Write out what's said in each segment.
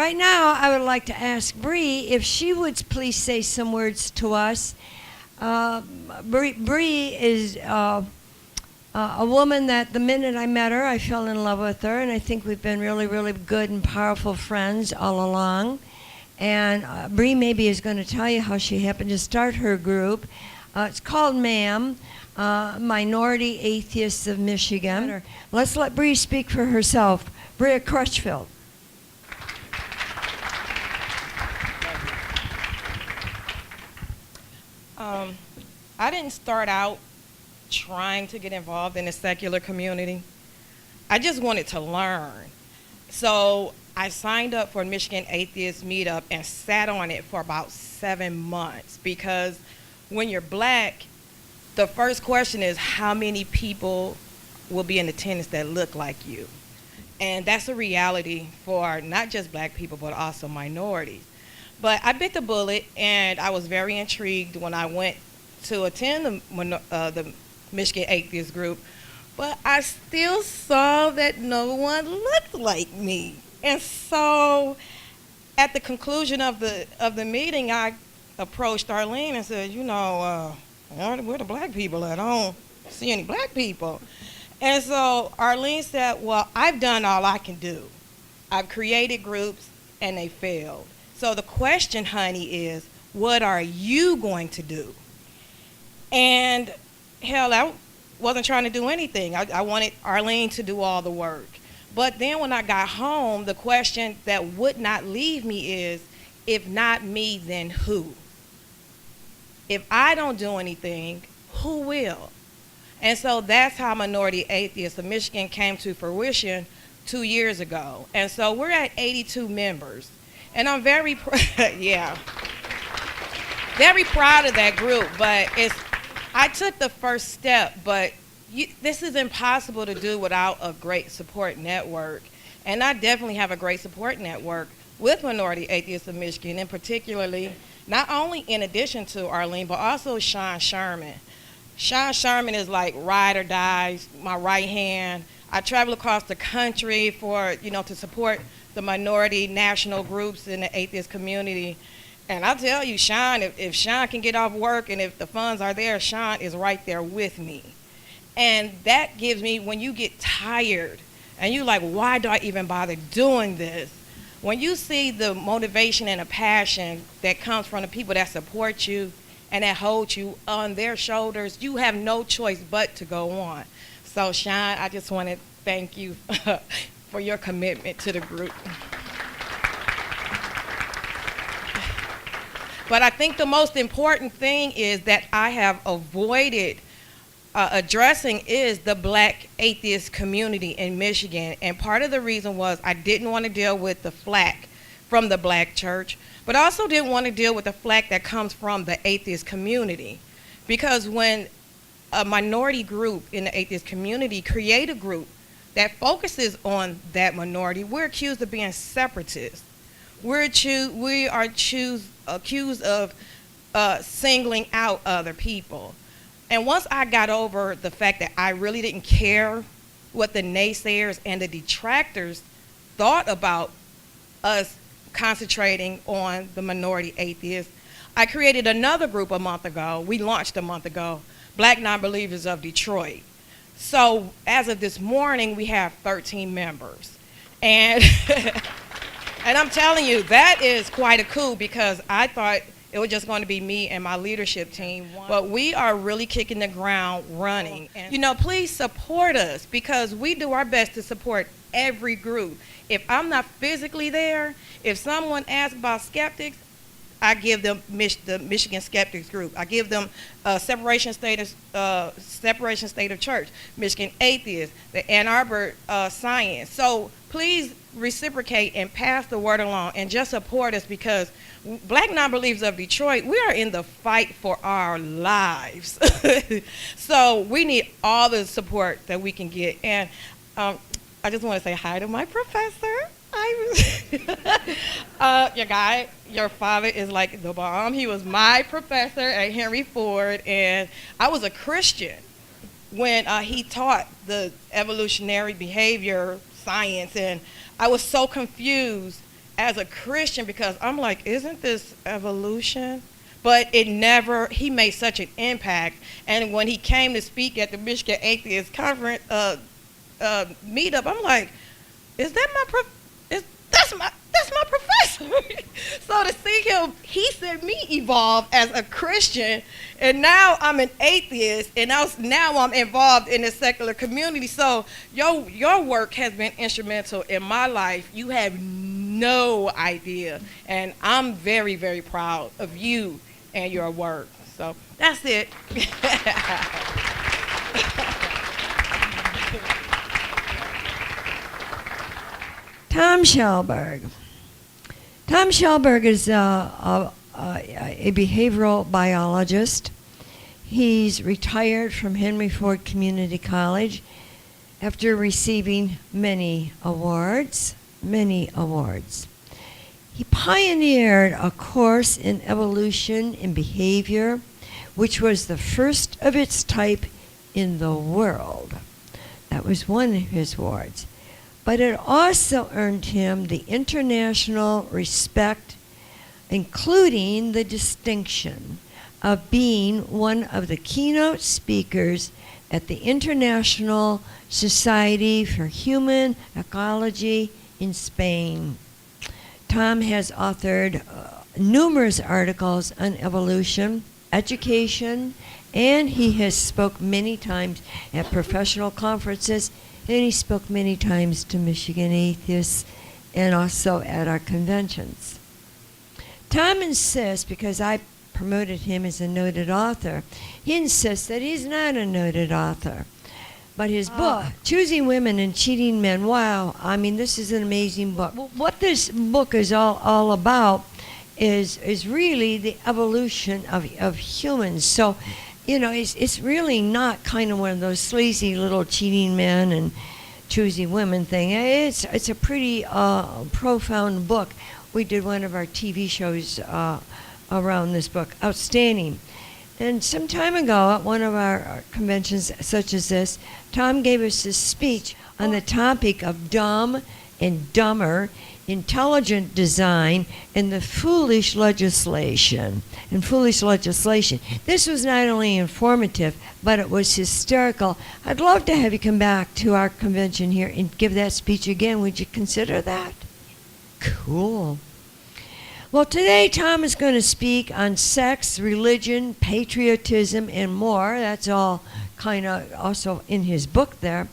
Right now, I would like to ask Bria if she would please say some words to us. Bria is a woman that the minute I met her, I fell in love with her, and I think we've been really, really good and powerful friends all along. And Bria maybe is going to tell you how she happened to start her group. It's called MAM, Minority Atheists of Michigan. Let's let Bria speak for herself. Bria Crutchfield. I didn't start out trying to get involved in the secular community. I just wanted to learn. So I signed up for Michigan Atheists meetup and sat on it for about 7 months, because when you're black, the first question is how many people will be in attendance that look like you. And that's a reality for not just black people, but also minorities. But I bit the bullet, and I was very intrigued when I went to attend the Michigan Atheist group, but I still saw that no one looked like me. And so at the conclusion of the meeting, I approached Arlene and said, where the black people at? I don't see any black people. And so Arlene said, well, I've done all I can do. I've created groups, and they failed. So the question, honey, is, what are you going to do? And hell, I wasn't trying to do anything. I wanted Arlene to do all the work. But then when I got home, the question that would not leave me is, if not me, then who? If I don't do anything, who will? And so that's how Minority Atheists of Michigan came to fruition 2 years ago. And so we're at 82 members. And I'm very, very proud of that group. But I took the first step, but this is impossible to do without a great support network. And I definitely have a great support network with Minority Atheists of Michigan, and particularly, not only in addition to Arlene, but also Sean Sherman. Sean Sherman is like ride or die, my right hand. I travel across the country to support the minority national groups in the atheist community. And I tell you, Sean, if Sean can get off work and if the funds are there, Sean is right there with me. And that gives me, when you get tired and you're like, why do I even bother doing this? When you see the motivation and the passion that comes from the people that support you and that hold you on their shoulders, you have no choice but to go on. So Sean, I just want to thank you for your commitment to the group. But I think the most important thing is that I have avoided addressing is the black atheist community in Michigan. And part of the reason was I didn't want to deal with the flack from the black church, but also didn't want to deal with the flack that comes from the atheist community. Because when a minority group in the atheist community create a group that focuses on that minority, we're accused of being separatists. We are accused of singling out other people. And once I got over the fact that I really didn't care what the naysayers and the detractors thought about us concentrating on the minority atheists, I created another group a month ago. We launched a month ago, Black Nonbelievers of Detroit. So as of this morning, we have 13 members. And and I'm telling you, that is quite a coup, because I thought it was just going to be me and my leadership team. But we are really kicking the ground running. And, please support us, because we do our best to support every group. If I'm not physically there, if someone asks about skeptics, I give them the Michigan Skeptics group. I give them Separation State of Church, Michigan Atheists, the Ann Arbor Science. So please reciprocate and pass the word along and just support us, because Black Nonbelievers of Detroit, we are in the fight for our lives. So we need all the support that we can get. And I just want to say hi to my professor. Your father is like the bomb. He was my professor at Henry Ford, and I was a Christian when he taught the evolutionary behavior science, and I was so confused as a Christian, because I'm like, isn't this evolution? But it never, he made such an impact. And when he came to speak at the Michigan Atheists Conference meetup, I'm like, is that that's my professor. So to see him, he said me evolve as a Christian, and now I'm an atheist, and now I'm involved in the secular community. So your work has been instrumental in my life. You have no idea, and I'm very, very proud of you and your work. So that's it. Tom Shellberg. Tom Shellberg is a behavioral biologist. He's retired from Henry Ford Community College after receiving many awards. He pioneered a course in evolution and behavior, which was the first of its type in the world. That was one of his awards. But it also earned him the international respect, including the distinction of being one of the keynote speakers at the International Society for Human Ecology in Spain. Tom has authored numerous articles on evolution, education, and he has spoke many times at professional conferences, and he spoke many times to Michigan Atheists and also at our conventions. Tom insists, because I promoted him as a noted author, he insists that he's not a noted author. But his book, Choosing Women and Cheating Men, wow, I mean, this is an amazing book. What this book is all about is really the evolution of humans. So, you know, it's really not kind of one of those sleazy little cheating men and choosing women thing. It's a pretty profound book. We did one of our TV shows around this book. Outstanding. And some time ago at one of our conventions such as this, Tom gave us this speech on the topic of dumb and dumber, intelligent design, and the foolish legislation. This was not only informative, but it was hysterical. I'd love to have you come back to our convention here and give that speech again. Would you consider that? Cool. Well, today Tom is going to speak on sex, religion, patriotism, and more. That's all kind of also in his book there.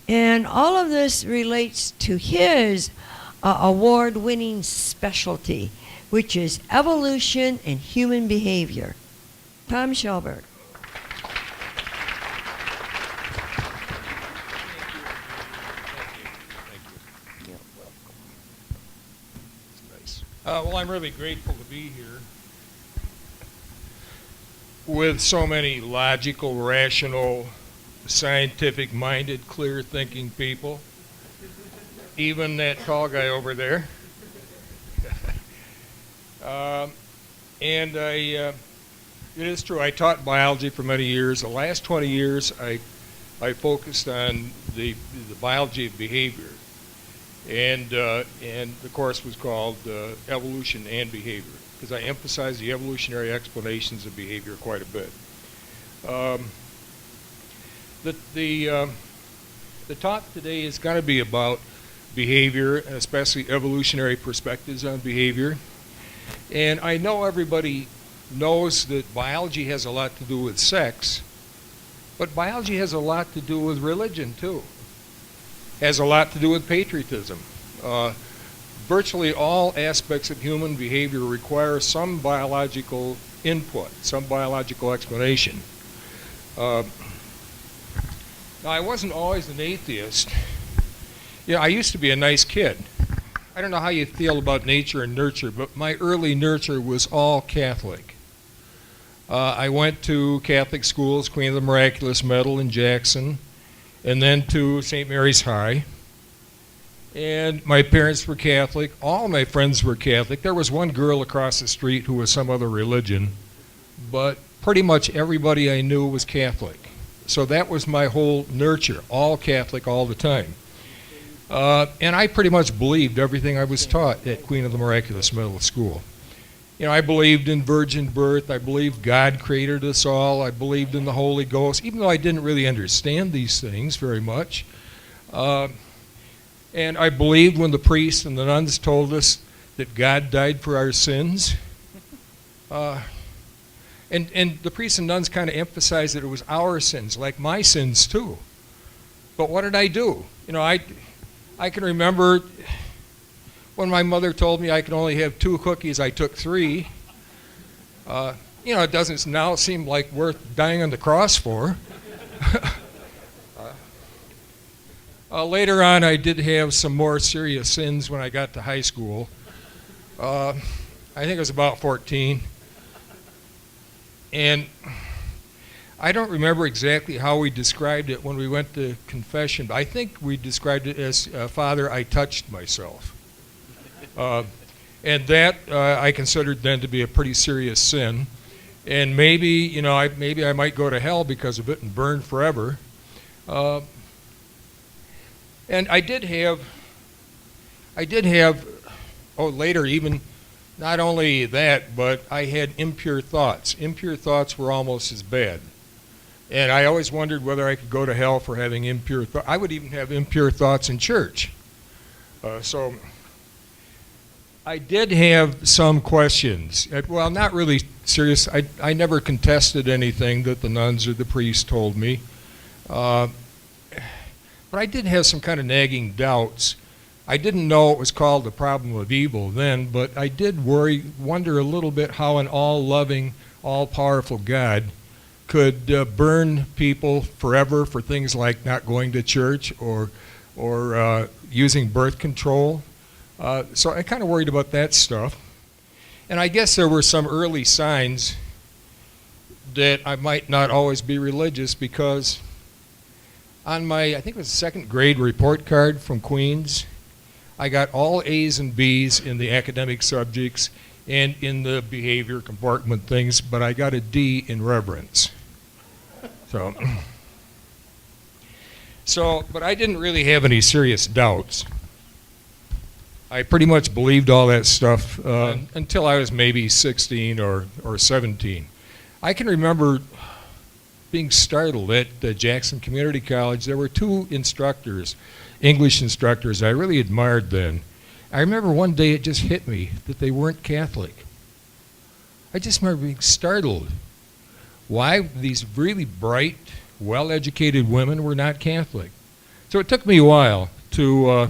And all of this relates to his award-winning specialty, which is evolution and human behavior. Tom Shellberg. Well, I'm really grateful to be here with so many logical, rational, scientific-minded, clear-thinking people. Even that tall guy over there. And it is true, I taught biology for many years. The last 20 years, I focused on the biology of behavior. And the course was called Evolution and Behavior, because I emphasize the evolutionary explanations of behavior quite a bit. The talk today is going to be about behavior, and especially evolutionary perspectives on behavior. And I know everybody knows that biology has a lot to do with sex, but biology has a lot to do with religion too. Has a lot to do with patriotism. Virtually all aspects of human behavior require some biological input, some biological explanation. Now, I wasn't always an atheist. I used to be a nice kid. I don't know how you feel about nature and nurture, but my early nurture was all Catholic. I went to Catholic schools, Queen of the Miraculous Medal in Jackson, and then to St. Mary's High. And my parents were Catholic. All my friends were Catholic. There was one girl across the street who was some other religion, but pretty much everybody I knew was Catholic. So that was my whole nurture, all Catholic all the time. And I pretty much believed everything I was taught at Queen of the Miraculous Middle School. You know, I believed in virgin birth. I believed God created us all. I believed in the Holy Ghost, even though I didn't really understand these things very much. And I believed when the priests and the nuns told us that God died for our sins. And the priests and nuns kind of emphasized that it was our sins, like my sins too. But what did I do? You know, I can remember when my mother told me I could only have 2 cookies, I took 3. You know, it doesn't now seem like worth dying on the cross for. Later on, I did have some more serious sins when I got to high school. I think I was about 14. And I don't remember exactly how we described it when we went to confession, but I think we described it as, Father, I touched myself. And that I considered then to be a pretty serious sin. And maybe, you know, maybe I might go to hell because of it and burn forever. And I did have, later even, not only that, but I had impure thoughts. Impure thoughts were almost as bad. And I always wondered whether I could go to hell for having impure thoughts. I would even have impure thoughts in church. So I did have some questions. Well, not really serious. I never contested anything that the nuns or the priests told me. But I did have some kind of nagging doubts. I didn't know it was called the problem of evil then, but I did wonder a little bit how an all-loving, all-powerful God could burn people forever for things like not going to church or using birth control. So I kind of worried about that stuff. And I guess there were some early signs that I might not always be religious, because on my, I think it was second grade report card from Queens, I got all A's and B's in the academic subjects and in the behavior compartment things, but I got a D in reverence. But I didn't really have any serious doubts. I pretty much believed all that stuff until I was maybe 16 or 17. I can remember being startled at Jackson Community College. There were 2 instructors, English instructors I really admired then. I remember one day it just hit me that they weren't Catholic. I just remember being startled why these really bright, well-educated women were not Catholic. So it took me a while to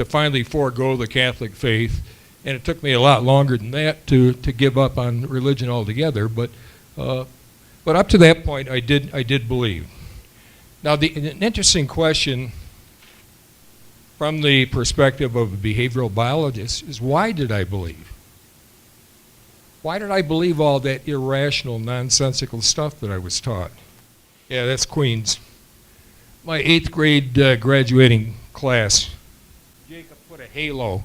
finally forego the Catholic faith, and it took me a lot longer than that to give up on religion altogether. But up to that point, I did believe. Now, an interesting question from the perspective of a behavioral biologist is, why did I believe? Why did I believe all that irrational, nonsensical stuff that I was taught? Yeah, that's Queens. My 8th grade graduating class, Jacob put a halo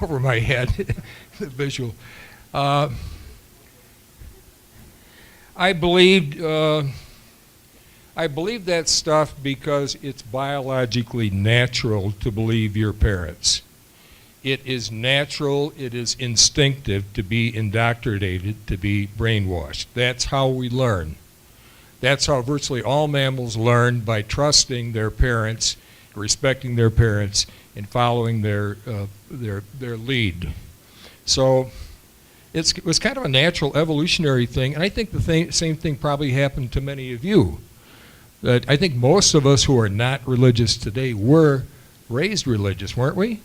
over my head, the visual. I believed that stuff because it's biologically natural to believe your parents. It is natural, it is instinctive to be indoctrinated, to be brainwashed. That's how we learn. That's how virtually all mammals learn, by trusting their parents, respecting their parents, and following their lead. So it was kind of a natural evolutionary thing, and I think the same thing probably happened to many of you. That I think most of us who are not religious today were raised religious, weren't we?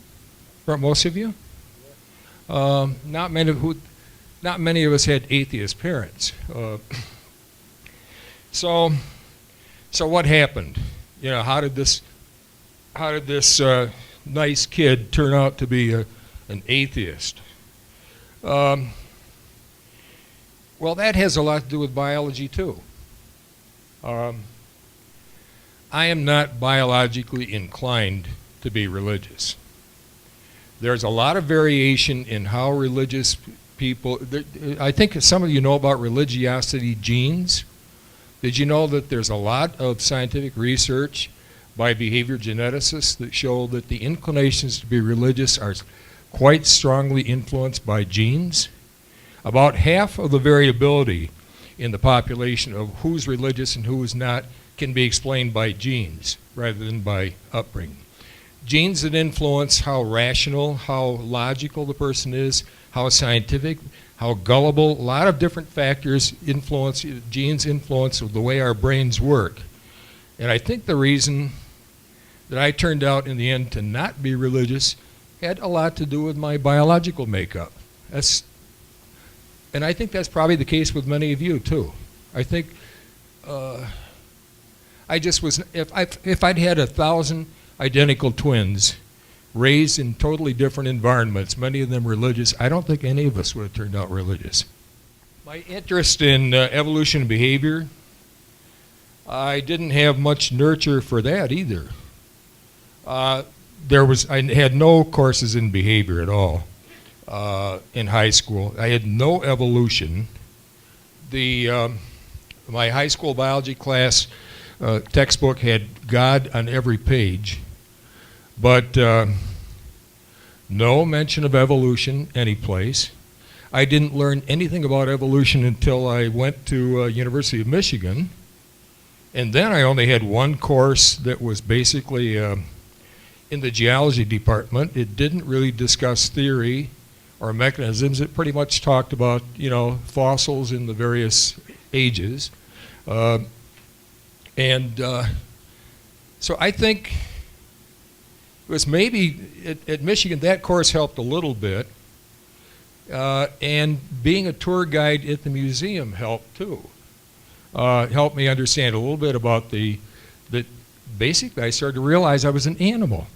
Weren't most of you? Not many of us had atheist parents. So what happened? You know, how did this nice kid turn out to be an atheist? Well, that has a lot to do with biology too. I am not biologically inclined to be religious. There's a lot of variation in how religious people, I think some of you know about religiosity genes. Did you know that there's a lot of scientific research by behavior geneticists that show that the inclinations to be religious are quite strongly influenced by genes. About half of the variability in the population of who's religious and who is not can be explained by genes rather than by upbringing. Genes that influence how rational, how logical the person is, how scientific, how gullible, a lot of different factors influence, genes influence the way our brains work. And I think the reason that I turned out in the end to not be religious had a lot to do with my biological makeup. And I think that's probably the case with many of you too. I think I just was, if I'd had 1,000 identical twins raised in totally different environments, many of them religious, I don't think any of us would have turned out religious. My interest in evolution and behavior, I didn't have much nurture for that either. I had no courses in behavior at all in high school. I had no evolution. My high school biology class textbook had God on every page, but no mention of evolution anyplace. I didn't learn anything about evolution until I went to University of Michigan, and then I only had one course that was basically in the geology department. It didn't really discuss theory or mechanisms. It pretty much talked about, fossils in the various ages. So I think it was maybe at Michigan that course helped a little bit, and being a tour guide at the museum helped too. Helped me understand a little bit about that basically I started to realize I was an animal.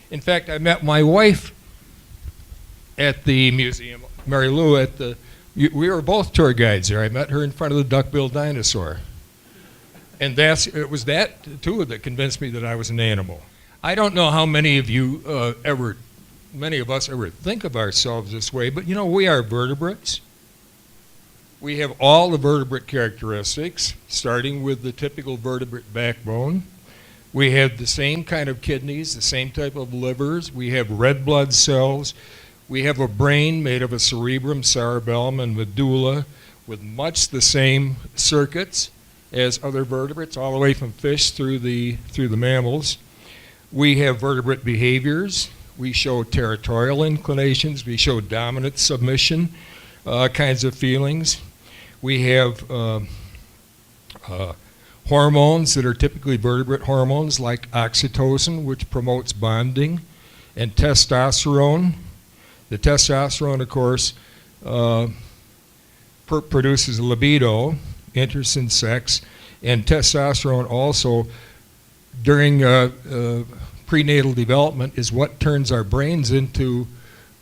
In fact, I met my wife at the museum, Mary Lou, we were both tour guides there. I met her in front of the duck-billed dinosaur. And it was that, too, that convinced me that I was an animal. I don't know how many of you many of us ever think of ourselves this way, but we are vertebrates. We have all the vertebrate characteristics, starting with the typical vertebrate backbone. We have the same kind of kidneys, the same type of livers. We have red blood cells. We have a brain made of a cerebrum, cerebellum, and medulla with much the same circuits as other vertebrates, all the way from fish through the mammals. We have vertebrate behaviors. We show territorial inclinations. We show dominant submission kinds of feelings. We have hormones that are typically vertebrate hormones like oxytocin, which promotes bonding, and testosterone. The testosterone, of course, produces libido, interest in sex, and testosterone also during prenatal development is what turns our brains into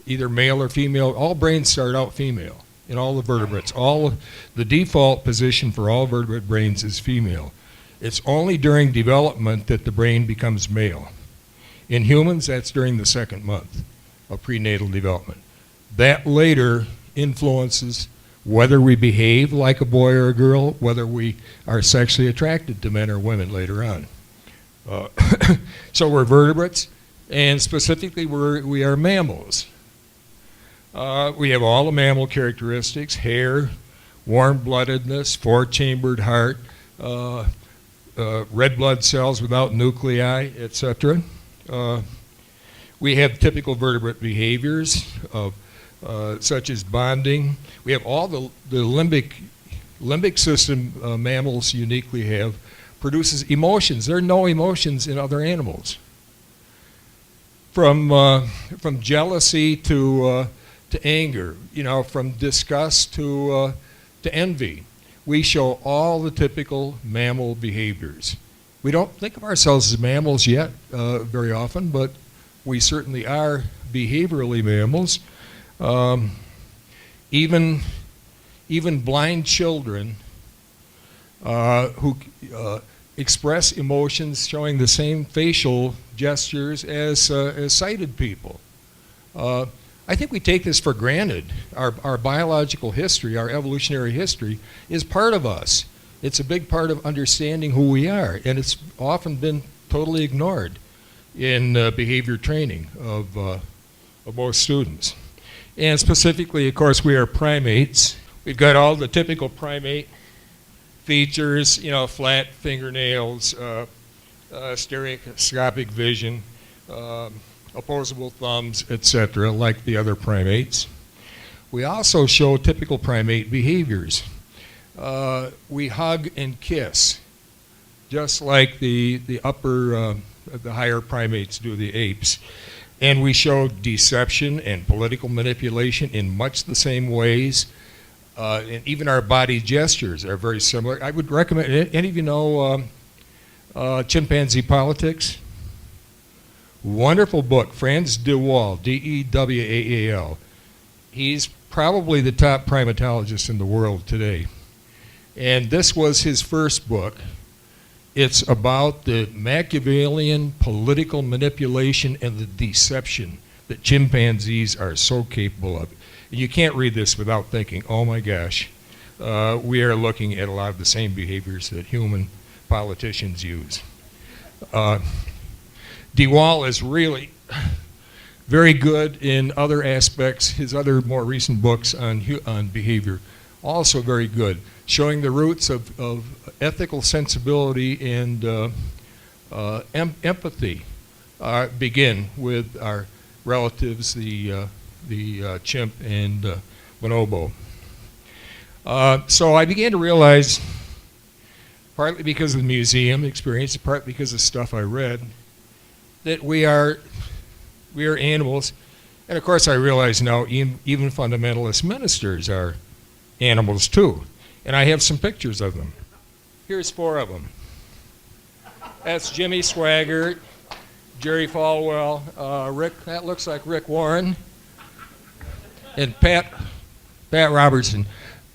either male or female. All brains start out female in all the vertebrates. The default position for all vertebrate brains is female. It's only during development that the brain becomes male. In humans, that's during the second month of prenatal development. That later influences whether we behave like a boy or a girl, whether we are sexually attracted to men or women later on. So we're vertebrates, and specifically we are mammals. We have all the mammal characteristics: hair, warm-bloodedness, four-chambered heart, red blood cells without nuclei, etc. We have typical vertebrate behaviors such as bonding. We have all the limbic system mammals uniquely have, produces emotions. There are no emotions in other animals. From jealousy to anger, from disgust to envy. We show all the typical mammal behaviors. We don't think of ourselves as mammals yet very often, but we certainly are behaviorally mammals. Even blind children who express emotions showing the same facial gestures as sighted people. I think we take this for granted. Our biological history, our evolutionary history, is part of us. It's a big part of understanding who we are, and it's often been totally ignored in behavior training of most students. And specifically, of course, we are primates. We've got all the typical primate features, flat fingernails, stereoscopic vision, opposable thumbs, etc., like the other primates. We also show typical primate behaviors. We hug and kiss, just like the higher primates do, the apes. And we show deception and political manipulation in much the same ways. And even our body gestures are very similar. I would recommend, any of you know Chimpanzee Politics? Wonderful book, Franz de Waal, D-E-W-A-A-L. He's probably the top primatologist in the world today. And this was his first book. It's about the Machiavellian political manipulation and the deception that chimpanzees are so capable of. And you can't read this without thinking, oh my gosh, we are looking at a lot of the same behaviors that human politicians use. De Waal is really very good in other aspects. His other more recent books on behavior, also very good, showing the roots of ethical sensibility and empathy begin with our relatives, the chimp and bonobo. So I began to realize, partly because of the museum experience, partly because of stuff I read, that we are animals. And of course I realize now even fundamentalist ministers are animals too. And I have some pictures of them. Here's 4 of them. That's Jimmy Swaggart, Jerry Falwell, Rick, that looks like Rick Warren, and Pat Robertson.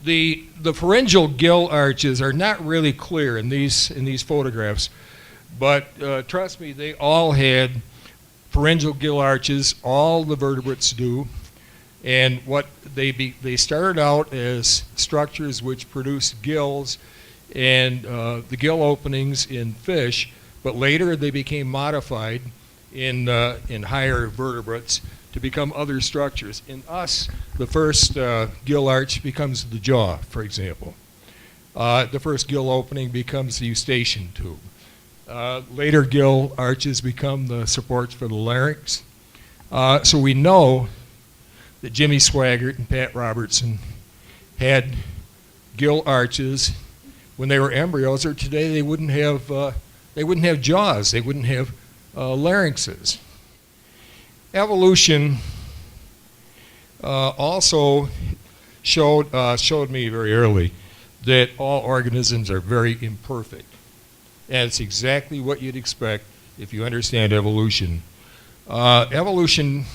The pharyngeal gill arches are not really clear in these photographs, but trust me, they all had pharyngeal gill arches. All the vertebrates do. And what they started out as structures which produced gills and the gill openings in fish, but later they became modified in higher vertebrates to become other structures. In us, the first gill arch becomes the jaw, for example. The first gill opening becomes the eustachian tube. Later gill arches become the supports for the larynx. So we know that Jimmy Swaggart and Pat Robertson had gill arches when they were embryos, or today they wouldn't have jaws, they wouldn't have larynxes. Evolution also showed me very early that all organisms are very imperfect. And it's exactly what you'd expect if you understand evolution. Evolution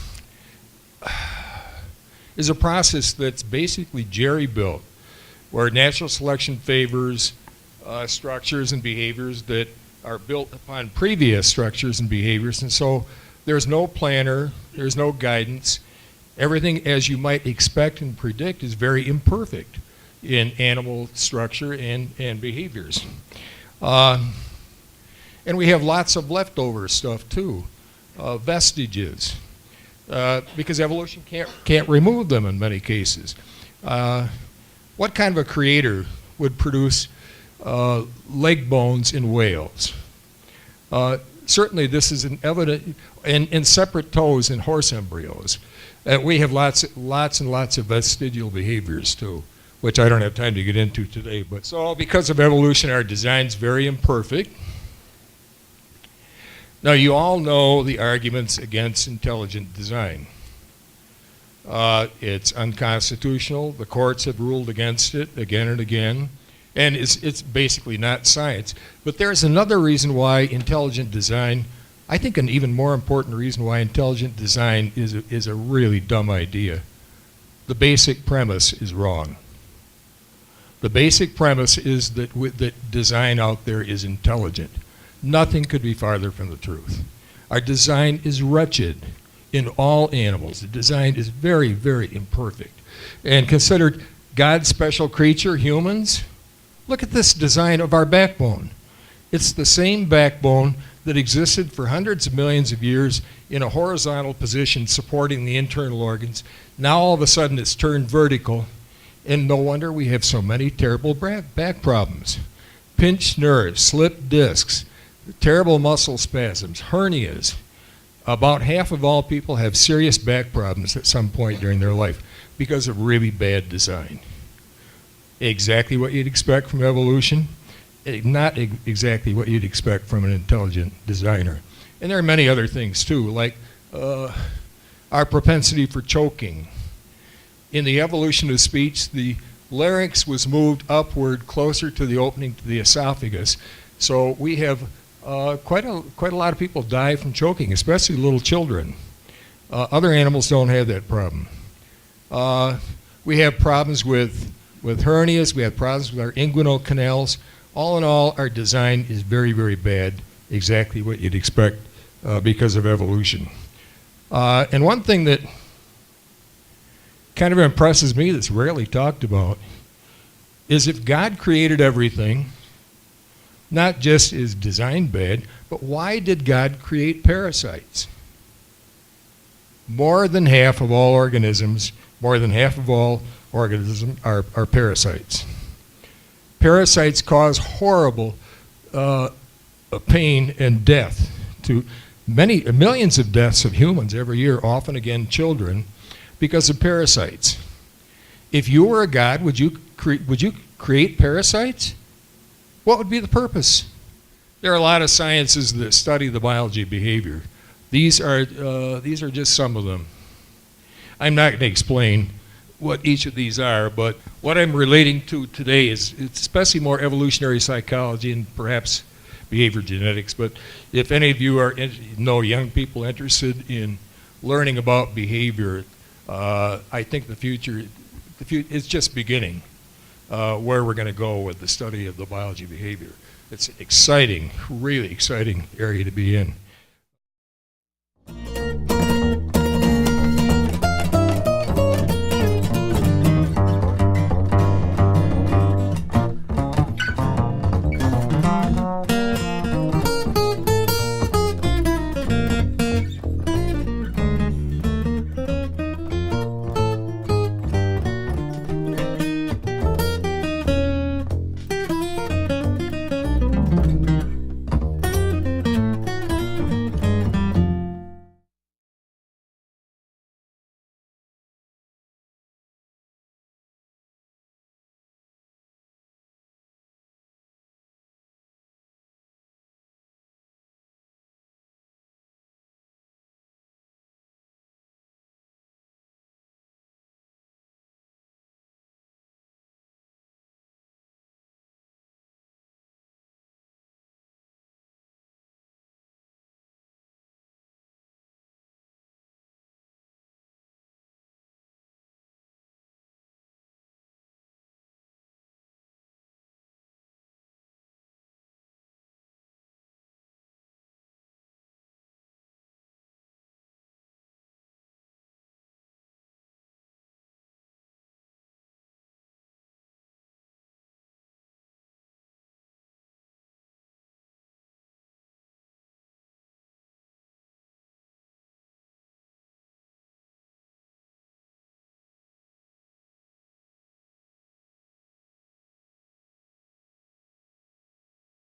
is a process that's basically jerry-built, where natural selection favors structures and behaviors that are built upon previous structures and behaviors. And so there's no planner, there's no guidance. Everything, as you might expect and predict, is very imperfect in animal structure and behaviors. And we have lots of leftover stuff too, vestiges. Because evolution can't remove them in many cases. What kind of a creator would produce leg bones in whales? Certainly this is an evident, and separate toes in horse embryos. We have lots and lots of vestigial behaviors too, which I don't have time to get into today. But so because of evolution, our design's very imperfect. Now, you all know the arguments against intelligent design. It's unconstitutional. The courts have ruled against it again and again. And it's basically not science. But there's another reason why intelligent design, I think an even more important reason why intelligent design is a really dumb idea. The basic premise is wrong. The basic premise is that design out there is intelligent. Nothing could be farther from the truth. Our design is wretched in all animals. The design is very, very imperfect. And considered God's special creature, humans, Look at this design of our backbone. It's the same backbone that existed for hundreds of millions of years in a horizontal position supporting the internal organs. Now all of a sudden it's turned vertical, and no wonder we have so many terrible back problems. Pinched nerves, slipped discs, terrible muscle spasms, hernias. About half of all people have serious back problems at some point during their life because of really bad design. Exactly what you'd expect from evolution, not exactly what you'd expect from an intelligent designer. And there are many other things too, like our propensity for choking. In the evolution of speech, the larynx was moved upward closer to the opening to the esophagus. So we have quite a lot of people die from choking, especially little children. Other animals don't have that problem. We have problems with hernias. We have problems with our inguinal canals. All in all, our design is very, very bad, exactly what you'd expect because of evolution. And one thing that kind of impresses me that's rarely talked about is if God created everything, not just is design bad, but why did God create parasites? More than half of all organisms are parasites. Parasites cause horrible pain and death to millions of deaths of humans every year, often again children, because of parasites. If you were a god, would you create parasites? What would be the purpose? There are a lot of sciences that study the biology of behavior. These are just some of them. I'm not going to explain what each of these are, but what I'm relating to today is it's especially more evolutionary psychology and perhaps behavior genetics. But if any of you know young people interested in learning about behavior, I think the future is just beginning where we're going to go with the study of the biology of behavior. It's exciting, really exciting area to be in.